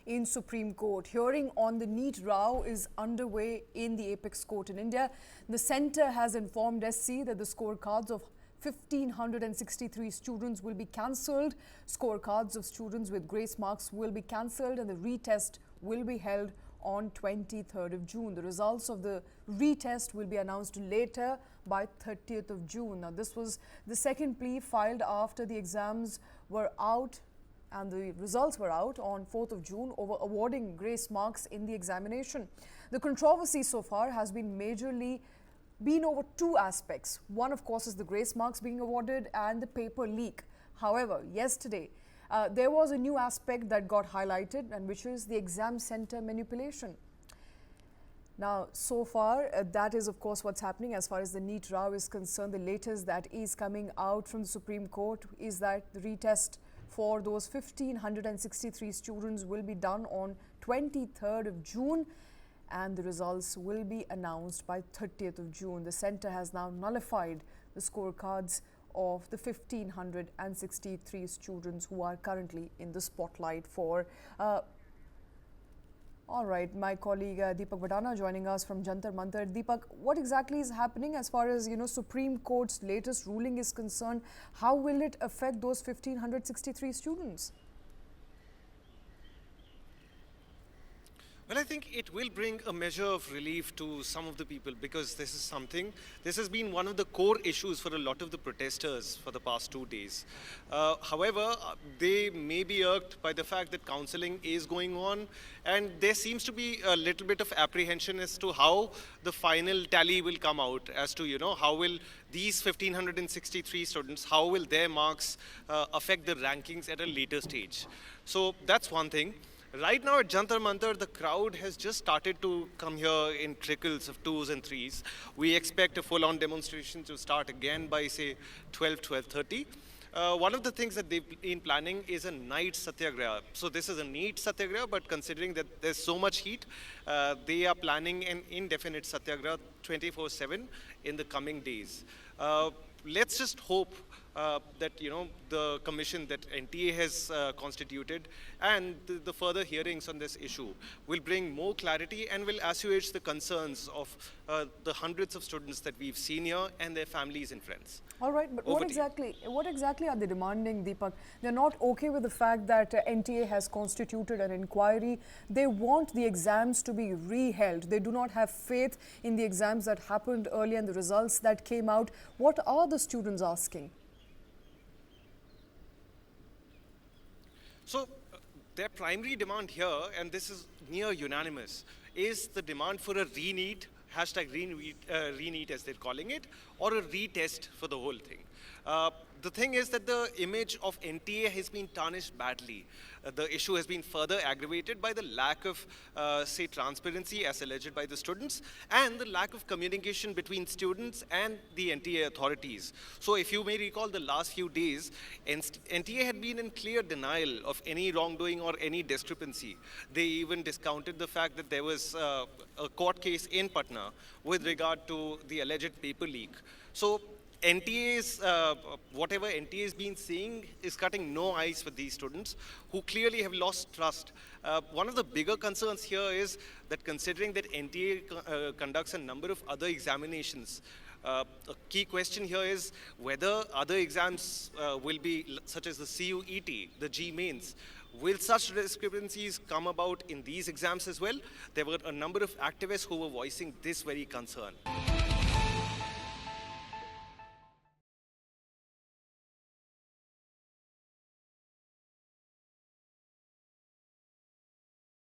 in Supreme Court. Hearing on the Neet row is underway in the Apex Court in India. The centre has informed SC that the scorecards of 1,563 students will be cancelled. Scorecards of students with grace marks will be cancelled and the retest will be held on 23rd of June. The results of the retest will be announced later by 30th of June. Now, this was the second plea filed after the exams were out and the results were out on 4th of June over awarding grace marks in the examination. The controversy so far has been majorly over two aspects. One, of course, is the grace marks being awarded and the paper leak. However, yesterday, there was a new aspect that got highlighted, and which is the exam center manipulation. Now, so far, that is, of course, what's happening as far as the Neet row is concerned. The latest that is coming out from the Supreme Court is that the retest for those 1,563 students will be done on 23rd of June. And the results will be announced by 30th of June. The centre has now nullified the scorecards of the 1,563 students who are currently in the spotlight for. All right, my colleague Deepak Vadana joining us from Jantar Mantar. Deepak, what exactly is happening as far as Supreme Court's latest ruling is concerned? How will it affect those 1,563 students? Well, I think it will bring a measure of relief to some of the people, because this has been one of the core issues for a lot of the protesters for the past 2 days. However, they may be irked by the fact that counselling is going on, and there seems to be a little bit of apprehension as to how the final tally will come out, as to, how will these 1,563 students, how will their marks affect the rankings at a later stage. So that's one thing. Right now at Jantar Mantar, the crowd has just started to come here in trickles of 2s and 3s. We expect a full-on demonstration to start again by, say, 12:30. One of the things that they've been planning is a night satyagraha. So this is a neat satyagraha, but considering that there's so much heat, they are planning an indefinite satyagraha 24/7 in the coming days. Let's just hope that the commission that NTA has constituted and the further hearings on this issue will bring more clarity and will assuage the concerns of the hundreds of students that we've seen here and their families and friends. All right, but what exactly are they demanding, Deepak? They're not okay with the fact that NTA has constituted an inquiry. They want the exams to be re-held. They do not have faith in the exams that happened earlier and the results that came out. What are the students asking? So their primary demand here, and this is near unanimous, is the demand for a re-NEET, #re-NEET as they're calling it, or a retest for the whole thing. The thing is that the image of NTA has been tarnished badly. The issue has been further aggravated by the lack of, say, transparency as alleged by the students, and the lack of communication between students and the NTA authorities. So if you may recall the last few days, NTA had been in clear denial of any wrongdoing or any discrepancy. They even discounted the fact that there was a court case in Patna with regard to the alleged paper leak. So NTA's, whatever NTA has been saying is cutting no ice with these students who clearly have lost trust. One of the bigger concerns here is that considering that NTA conducts a number of other examinations, a key question here is whether other exams will be, such as the CUET, the G mains, will such discrepancies come about in these exams as well? There were a number of activists who were voicing this very concern.